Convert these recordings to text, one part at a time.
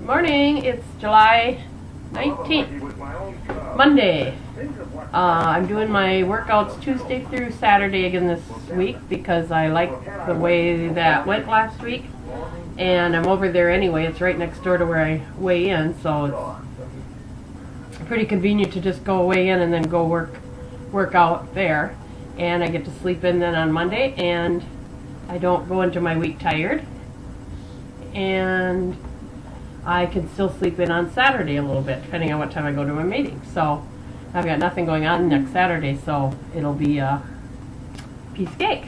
Morning, it's July 19th, Monday. I'm doing my workouts Tuesday through Saturday again this week because I like the way that went last week. And I'm over there anyway. It's right next door to where I weigh in, so it's pretty convenient to just go weigh in and then go work out there. And I get to sleep in then on Monday, and I don't go into my week tired. And I can still sleep in on Saturday a little bit, depending on what time I go to my meeting. So I've got nothing going on next Saturday, so it'll be a piece of cake.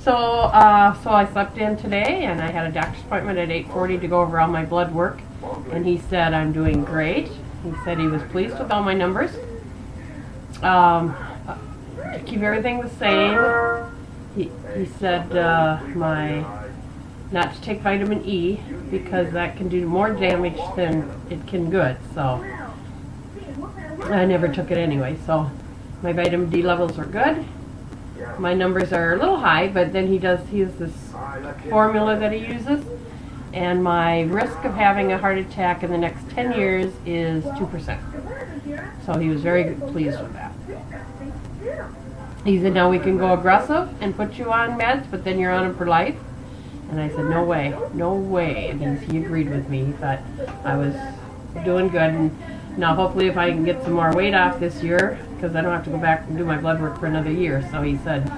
So I slept in today, and I had a doctor's appointment at 8:40 to go over all my blood work, and he said I'm doing great. He said he was pleased with all my numbers. To keep everything the same. He said not to take vitamin E because that can do more damage than it can good. So I never took it anyway. So my vitamin D levels are good. My numbers are a little high, but then he has this formula that he uses, and my risk of having a heart attack in the next 10 years is 2%. So he was very pleased with that. He said, now we can go aggressive and put you on meds, but then you're on them for life. And I said, no way, no way. And he agreed with me. He thought I was doing good. And now hopefully if I can get some more weight off this year, because I don't have to go back and do my blood work for another year. So he said,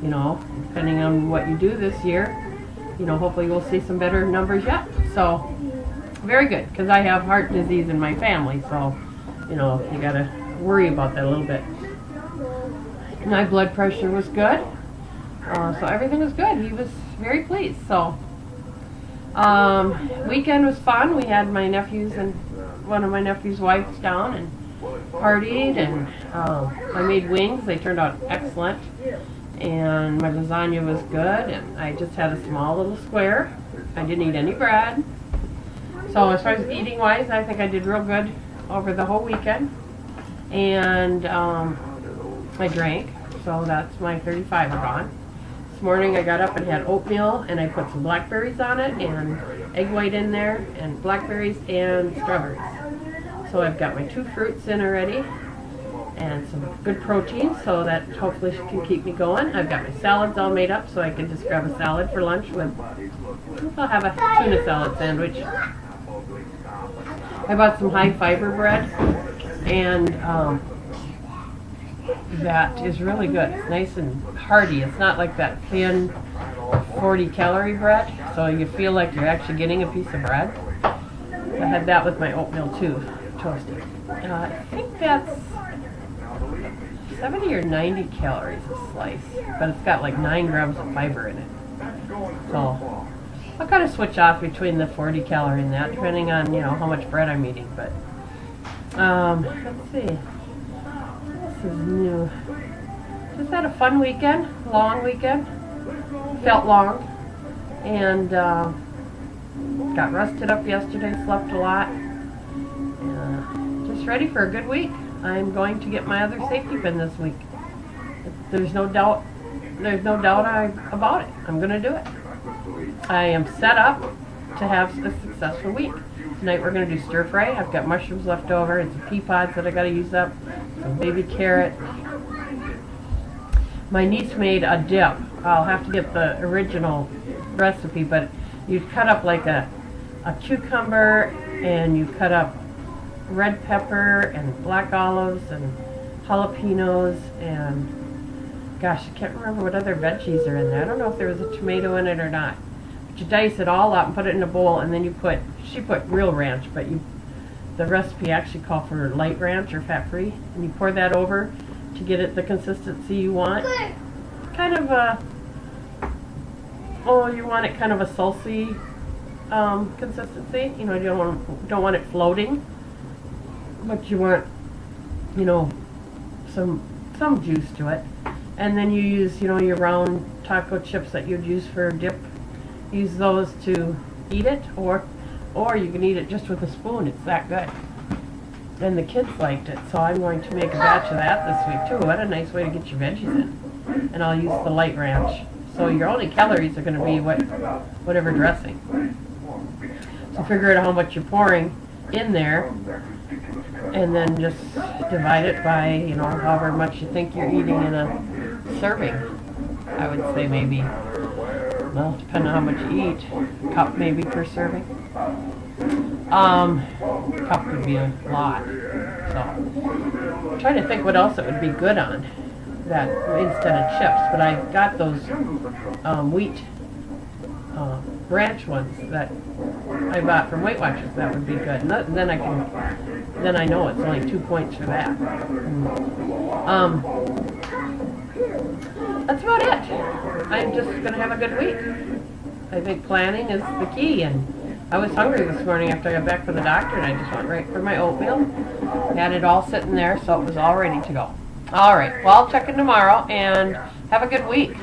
you know, depending on what you do this year, you know, hopefully we'll see some better numbers yet. So very good, because I have heart disease in my family. So, you know, you got to worry about that a little bit. My blood pressure was good. So everything was good. He was very pleased. So weekend was fun. We had my nephews and one of my nephew's wives down and partied, and I made wings. They turned out excellent, and my lasagna was good, and I just had a small little square. I didn't eat any bread. So as far as eating wise, I think I did real good over the whole weekend. And I drank, so that's my 35 are gone. This morning I got up and had oatmeal, and I put some blackberries on it and egg white in there, and blackberries and strawberries. So I've got my 2 fruits in already and some good protein, so that hopefully can keep me going. I've got my salads all made up, so I can just grab a salad for lunch with, I'll have a tuna salad sandwich. I bought some high fiber bread, and that is really good. It's nice and hearty. It's not like that thin 40-calorie bread, so you feel like you're actually getting a piece of bread. I had that with my oatmeal too, toasted. I think that's 70 or 90 calories a slice, but it's got like 9 grams of fiber in it. So I'll kind of switch off between the 40 calorie and that, depending on, you know, how much bread I'm eating. But let's see. This is new. Just had a fun weekend, long weekend. Felt long, and got rested up yesterday. Slept a lot. Just ready for a good week. I'm going to get my other safety pin this week. There's no doubt. There's no doubt about it. I'm going to do it. I am set up to have a successful week. Tonight we're going to do stir fry. I've got mushrooms left over and some pea pods that I got to use up. Some baby carrot. My niece made a dip. I'll have to get the original recipe, but you cut up like a cucumber, and you cut up red pepper and black olives and jalapenos, and gosh, I can't remember what other veggies are in there. I don't know if there was a tomato in it or not. But you dice it all up and put it in a bowl, and then she put real ranch, but the recipe actually called for light ranch or fat-free, and you pour that over to get it the consistency you want. Kind of you want it kind of a salty consistency. You know, you don't want it floating, but you want, you know, some juice to it. And then you use, you know, your round taco chips that you'd use for dip. Use those to eat it, or you can eat it just with a spoon. It's that good. And the kids liked it, so I'm going to make a batch of that this week too. What a nice way to get your veggies in. And I'll use the light ranch. So your only calories are going to be whatever dressing. So figure out how much you're pouring in there, and then just divide it by, you know, however much you think you're eating in a serving. I would say maybe, well, depending on how much you eat, cup maybe per serving. Cup would be a lot. So I'm trying to think what else it would be good on that instead of chips. But I got those wheat ranch ones that I bought from Weight Watchers. That would be good. And then I know it's only 2 points for that. That's about it. I'm just gonna have a good week. I think planning is the key, and I was hungry this morning after I got back from the doctor, and I just went right for my oatmeal. Had it all sitting there, so it was all ready to go. All right, well, I'll check in tomorrow, and have a good week.